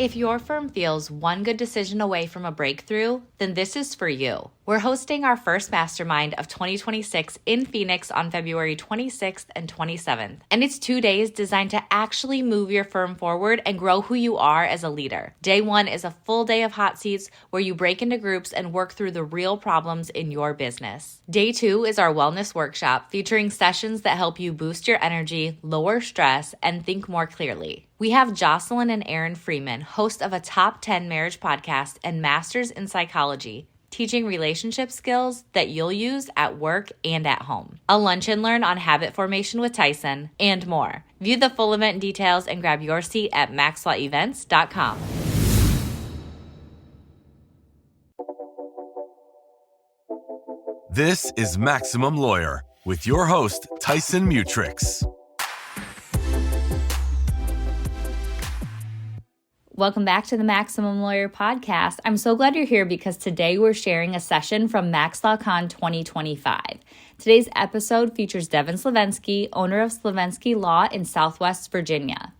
If your firm feels one good decision away from a breakthrough, then this is for you. We're hosting our first mastermind of 2026 in Phoenix on February 26th and 27th. And it's 2 days designed to actually move your firm forward and grow who you are as a leader. Day 1 is a full day of hot seats where you break into groups and work through the real problems in your business. Day 2 is our wellness workshop featuring sessions that help you boost your energy, lower stress, and think more clearly. We have Jocelyn and Aaron Freeman, host of a top 10 marriage podcast and masters in psychology, teaching relationship skills that you'll use at work and at home. A lunch and learn on habit formation with Tyson, and more. View the full event details and grab your seat at MaxLawEvents.com. This is Maximum Lawyer with your host, Tyson Mutrux. Welcome back to the Maximum Lawyer podcast. I'm so glad you're here because today we're sharing a session from MaxLawCon 2025. Today's episode features Devon Slovensky, owner of Slovensky Law in Southwest Virginia.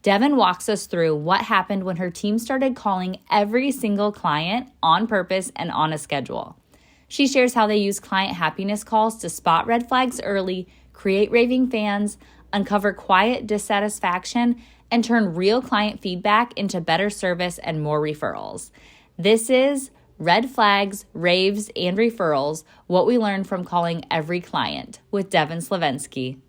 Devon walks us through what happened when her team started calling every single client on purpose and on a schedule. She shares how they use client happiness calls to spot red flags early, create raving fans, uncover quiet dissatisfaction, and turn real client feedback into better service and more referrals. This is Red Flags, Raves, and Referrals, what we learned from calling every client with Devon Slovensky.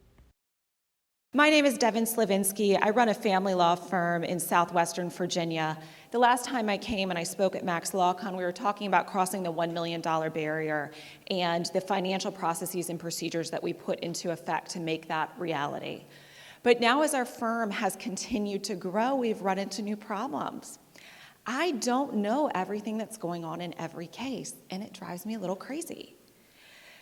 My name is Devon Slovensky. I run a family law firm in Southwestern Virginia. The last time I came and I spoke at MaxLawCon, we were talking about crossing the $1 million barrier and the financial processes and procedures that we put into effect to make that reality. But now as our firm has continued to grow, we've run into new problems. I don't know everything that's going on in every case, and it drives me a little crazy.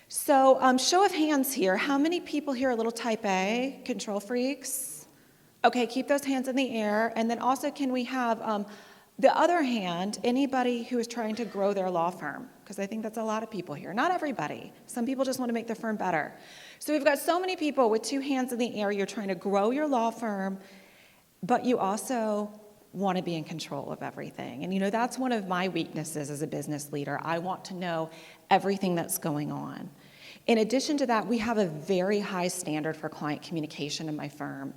So show of hands here, how many people here are little type A, control freaks? Okay, keep those hands in the air. And then also can we have the other hand, anybody who is trying to grow their law firm? Because I think that's a lot of people here. Not everybody. Some people just want to make their firm better. So we've got so many people with 2 hands in the air. You're trying to grow your law firm, but you also want to be in control of everything. And that's one of my weaknesses as a business leader. I want to know everything that's going on. In addition to that, we have a very high standard for client communication in my firm.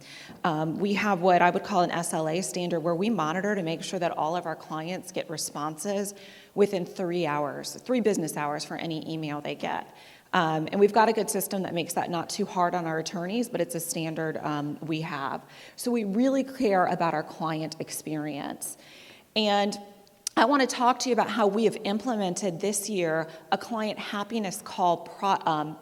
We have what I would call an SLA standard where we monitor to make sure that all of our clients get responses within 3 hours, 3 business hours for any email they get. And we've got a good system that makes that not too hard on our attorneys, but it's a standard we have. So we really care about our client experience. And I want to talk to you about how we have implemented this year a client happiness call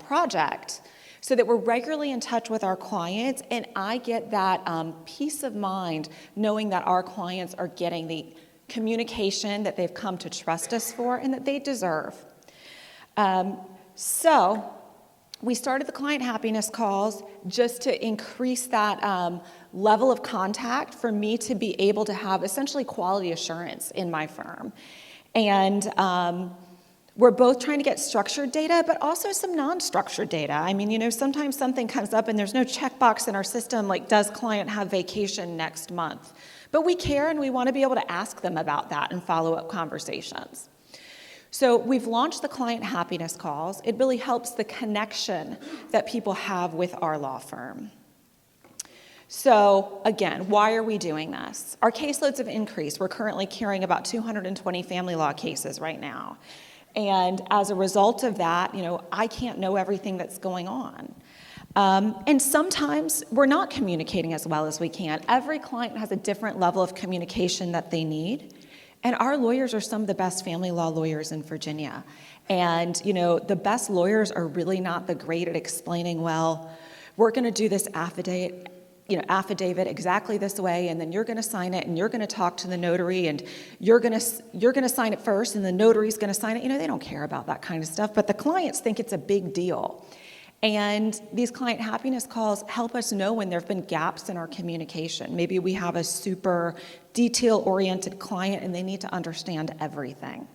project so that we're regularly in touch with our clients, and I get that peace of mind knowing that our clients are getting the communication that they've come to trust us for and that they deserve. So we started the client happiness calls just to increase that level of contact for me to be able to have essentially quality assurance in my firm. And we're both trying to get structured data, but also some non-structured data. I mean, sometimes something comes up and there's no checkbox in our system like, does client have vacation next month? But we care and we want to be able to ask them about that and follow up conversations. So we've launched the client happiness calls. It really helps the connection that people have with our law firm. So again, why are we doing this? Our caseloads have increased. We're currently carrying about 220 family law cases right now. And as a result of that, I can't know everything that's going on. And sometimes we're not communicating as well as we can. Every client has a different level of communication that they need. And our lawyers are some of the best family law lawyers in Virginia. And, the best lawyers are really not the great at explaining, well, we're going to do this affidavit exactly this way, and then you're going to sign it, and you're going to talk to the notary, and you're going to sign it first, and the notary's going to sign it. They don't care about that kind of stuff, but the clients think it's a big deal. And these client happiness calls help us know when there have been gaps in our communication. Maybe we have a super detail-oriented client and they need to understand everything.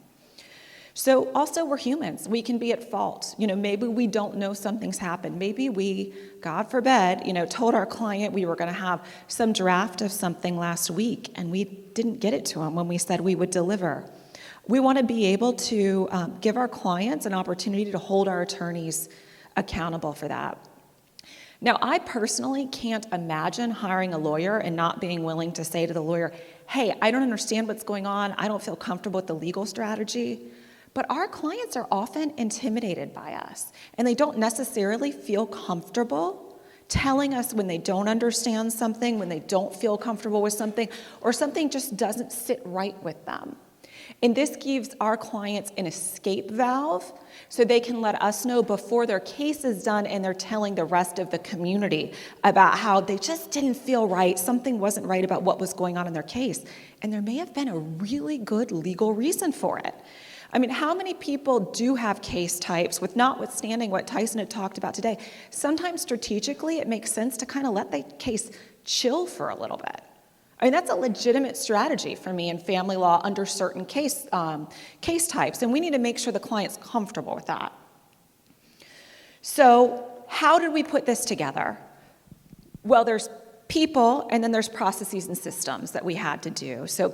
So also we're humans. We can be at fault. Maybe we don't know something's happened. Maybe we, God forbid, told our client we were going to have some draft of something last week and we didn't get it to them when we said we would deliver. We want to be able to give our clients an opportunity to hold our attorneys accountable for that. Now, I personally can't imagine hiring a lawyer and not being willing to say to the lawyer, hey, I don't understand what's going on. I don't feel comfortable with the legal strategy. But our clients are often intimidated by us, and they don't necessarily feel comfortable telling us when they don't understand something, when they don't feel comfortable with something, or something just doesn't sit right with them. And this gives our clients an escape valve so they can let us know before their case is done and they're telling the rest of the community about how they just didn't feel right, something wasn't right about what was going on in their case. And there may have been a really good legal reason for it. I mean, how many people do have case types with, notwithstanding what Tyson had talked about today, sometimes strategically it makes sense to kind of let the case chill for a little bit. I mean, that's a legitimate strategy for me in family law under certain case types, and we need to make sure the client's comfortable with that. So how did we put this together? Well, there's people, and then there's processes and systems that we had to do. So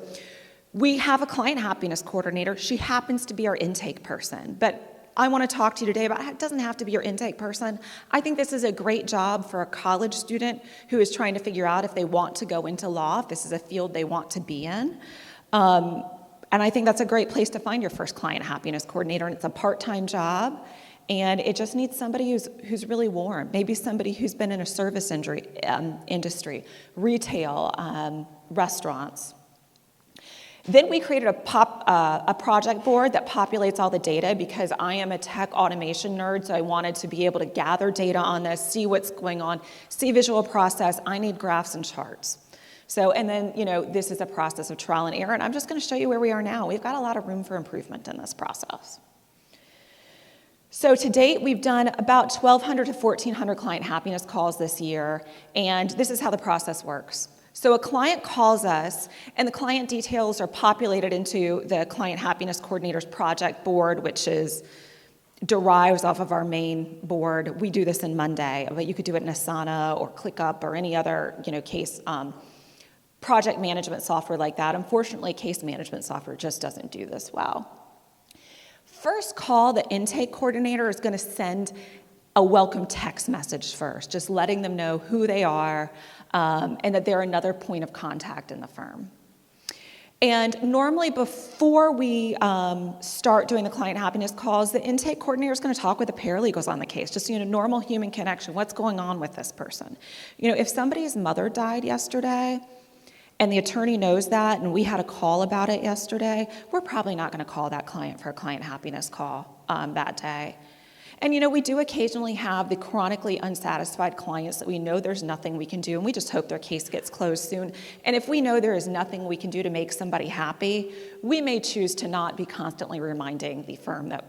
we have a client happiness coordinator. She happens to be our intake person, but I want to talk to you today about it doesn't have to be your intake person. I think this is a great job for a college student who is trying to figure out if they want to go into law, if this is a field they want to be in. And I think that's a great place to find your first client happiness coordinator, and it's a part-time job, and it just needs somebody who's really warm, maybe somebody who's been in a service industry, retail, restaurants. Then we created a project board that populates all the data because I am a tech automation nerd, so I wanted to be able to gather data on this, see what's going on, see visual process. I need graphs and charts. So, and then, this is a process of trial and error, and I'm just going to show you where we are now. We've got a lot of room for improvement in this process. So to date, we've done about 1,200 to 1,400 client happiness calls this year, and this is how the process works. So a client calls us, and the client details are populated into the Client Happiness Coordinator's project board, which derives off of our main board. We do this in Monday, but you could do it in Asana or ClickUp or any other case project management software like that. Unfortunately, case management software just doesn't do this well. First call, the intake coordinator is going to send a welcome text message first, just letting them know who they are, and that they're another point of contact in the firm. And normally before we start doing the client happiness calls, the intake coordinator is going to talk with the paralegals on the case, just normal human connection. What's going on with this person? If somebody's mother died yesterday and the attorney knows that and we had a call about it yesterday, we're probably not going to call that client for a client happiness call that day. And we do occasionally have the chronically unsatisfied clients that we know there's nothing we can do, and we just hope their case gets closed soon. And if we know there is nothing we can do to make somebody happy, we may choose to not be constantly reminding the firm that,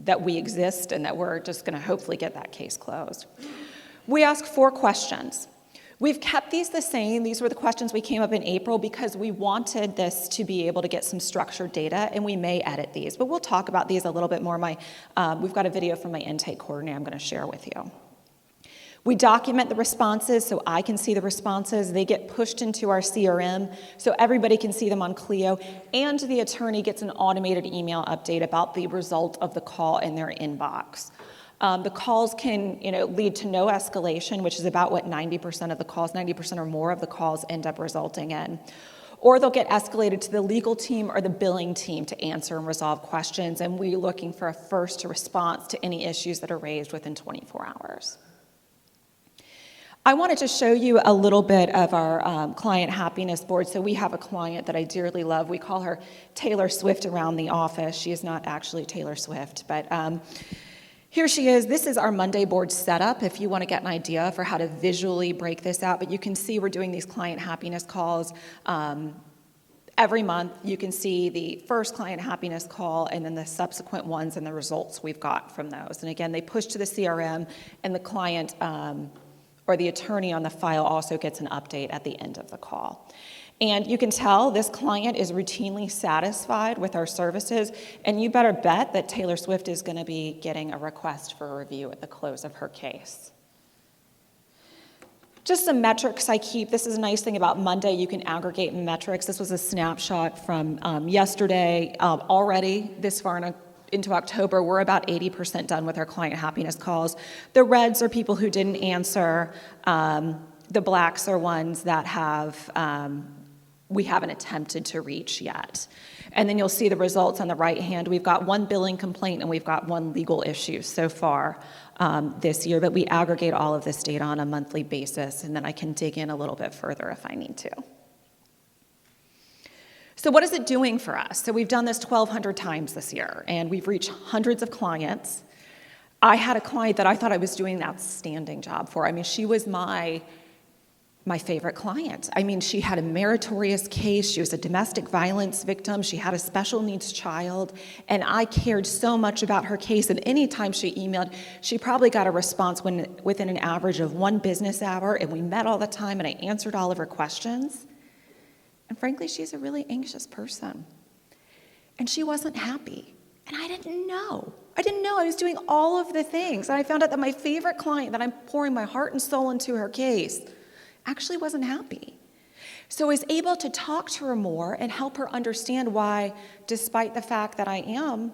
that we exist and that we're just going to hopefully get that case closed. We ask 4 questions. We've kept these the same. These were the questions we came up in April because we wanted this to be able to get some structured data, and we may edit these, but we'll talk about these a little bit more. We've got a video from my intake coordinator I'm going to share with you. We document the responses so I can see the responses. They get pushed into our CRM so everybody can see them on Clio, and the attorney gets an automated email update about the result of the call in their inbox. The calls can, lead to no escalation, which is about what 90% of the calls, 90% or more of the calls end up resulting in. Or they'll get escalated to the legal team or the billing team to answer and resolve questions, and we're looking for a first response to any issues that are raised within 24 hours. I wanted to show you a little bit of our client happiness board. So we have a client that I dearly love. We call her Taylor Swift around the office. She is not actually Taylor Swift, but here she is. This is our Monday board setup if you want to get an idea for how to visually break this out. But you can see we're doing these client happiness calls every month. You can see the first client happiness call and then the subsequent ones and the results we've got from those. And again, they push to the CRM, and the client or the attorney on the file also gets an update at the end of the call. And you can tell this client is routinely satisfied with our services, and you better bet that Taylor Swift is going to be getting a request for a review at the close of her case. Just some metrics I keep. This is a nice thing about Monday. You can aggregate metrics. This was a snapshot from yesterday. Already this far into October, we're about 80% done with our client happiness calls. The reds are people who didn't answer. The blacks are ones that we haven't attempted to reach yet. And then you'll see the results on the right hand. We've got one billing complaint and we've got one legal issue so far this year, but we aggregate all of this data on a monthly basis, and then I can dig in a little bit further if I need to. So what is it doing for us? So we've done this 1,200 times this year, and we've reached hundreds of clients. I had a client that I thought I was doing an outstanding job for. I mean, she was my favorite client. I mean, she had a meritorious case. She was a domestic violence victim. She had a special needs child. And I cared so much about her case. And anytime she emailed, she probably got a response within an average of 1 business hour. And we met all the time, and I answered all of her questions. And frankly, she's a really anxious person. And she wasn't happy. And I didn't know. I was doing all of the things. And I found out that my favorite client that I'm pouring my heart and soul into her case actually wasn't happy. So I was able to talk to her more and help her understand why, despite the fact that I am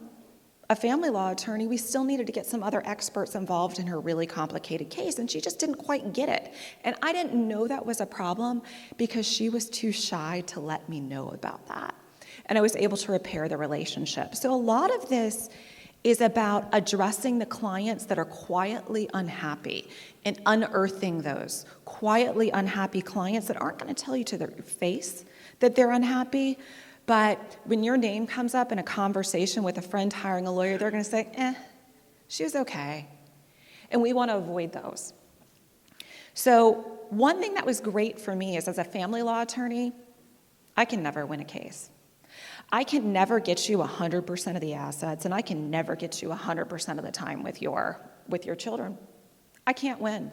a family law attorney, we still needed to get some other experts involved in her really complicated case, and she just didn't quite get it. And I didn't know that was a problem because she was too shy to let me know about that. And I was able to repair the relationship. So a lot of this is about addressing the clients that are quietly unhappy and unearthing those quietly unhappy clients that aren't going to tell you to their face that they're unhappy, but when your name comes up in a conversation with a friend hiring a lawyer, they're going to say, she was okay. And we want to avoid those. So one thing that was great for me is, as a family law attorney, I can never win a case. I can never get you 100% of the assets, and I can never get you 100% of the time with your children. I can't win.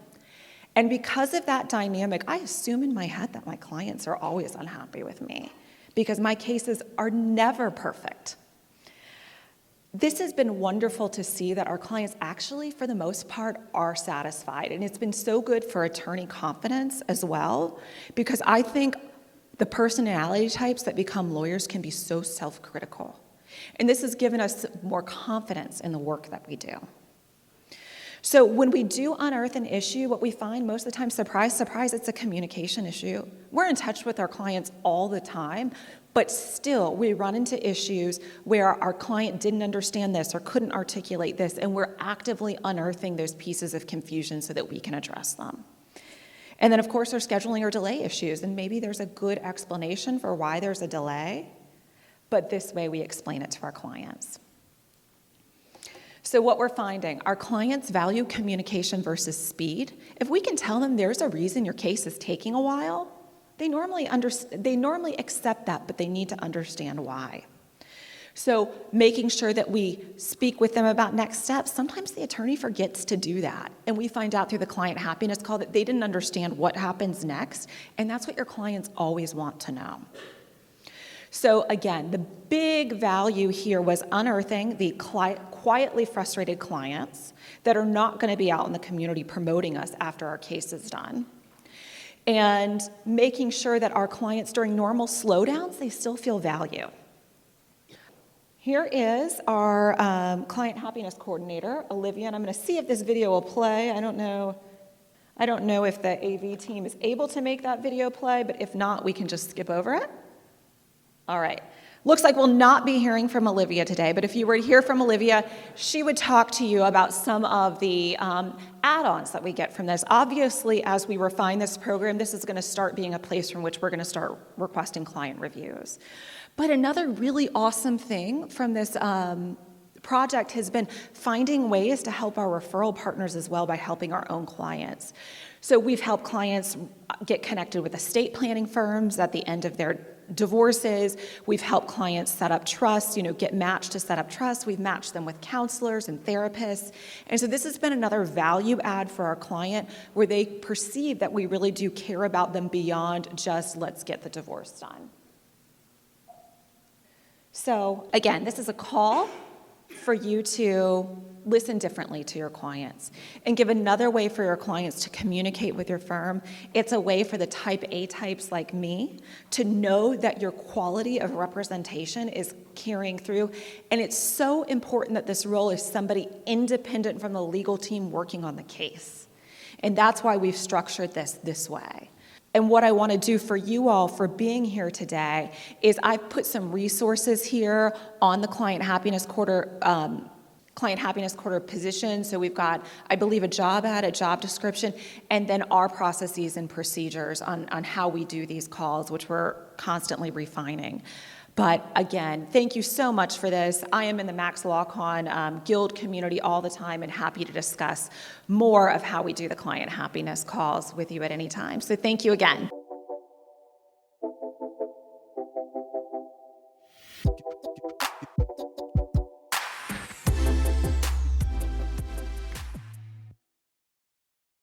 And because of that dynamic, I assume in my head that my clients are always unhappy with me because my cases are never perfect. This has been wonderful to see that our clients actually, for the most part, are satisfied. And it's been so good for attorney confidence as well, because I think the personality types that become lawyers can be so self-critical. And this has given us more confidence in the work that we do. So when we do unearth an issue, what we find most of the time, surprise, surprise, it's a communication issue. We're in touch with our clients all the time, but still we run into issues where our client didn't understand this or couldn't articulate this, and we're actively unearthing those pieces of confusion so that we can address them. And then, of course, there's scheduling or delay issues, and maybe there's a good explanation for why there's a delay, but this way we explain it to our clients. So what we're finding, our clients value communication versus speed. If we can tell them there's a reason your case is taking a while, they normally accept that, but they need to understand why. So making sure that we speak with them about next steps, sometimes the attorney forgets to do that. And we find out through the client happiness call that they didn't understand what happens next, and that's what your clients always want to know. So again, the big value here was unearthing the quietly frustrated clients that are not going to be out in the community promoting us after our case is done, and making sure that our clients during normal slowdowns, they still feel value. Here is our client happiness coordinator, Olivia, and I'm going to see if this video will play. I don't know if the AV team is able to make that video play, but if not, we can just skip over it. All right. Looks like we'll not be hearing from Olivia today, but if you were to hear from Olivia, she would talk to you about some of the add-ons that we get from this. Obviously, as we refine this program, this is going to start being a place from which we're going to start requesting client reviews. But another really awesome thing from this project has been finding ways to help our referral partners as well by helping our own clients. So we've helped clients get connected with estate planning firms at the end of their divorces. We've helped clients set up trusts, get matched to set up trusts. We've matched them with counselors and therapists. And so this has been another value add for our client where they perceive that we really do care about them beyond just let's get the divorce done. So again, this is a call for you to listen differently to your clients and give another way for your clients to communicate with your firm. It's a way for the type A types like me to know that your quality of representation is carrying through. And it's so important that this role is somebody independent from the legal team working on the case. And that's why we've structured this way. And what I want to do for you all for being here today is I've put some resources here on the Client Happiness Quarter position. So we've got, I believe, a job ad, a job description, and then our processes and procedures on how we do these calls, which we're constantly refining. But again, thank you so much for this. I am in the MaxLawCon Guild community all the time and happy to discuss more of how we do the client happiness calls with you at any time. So thank you again.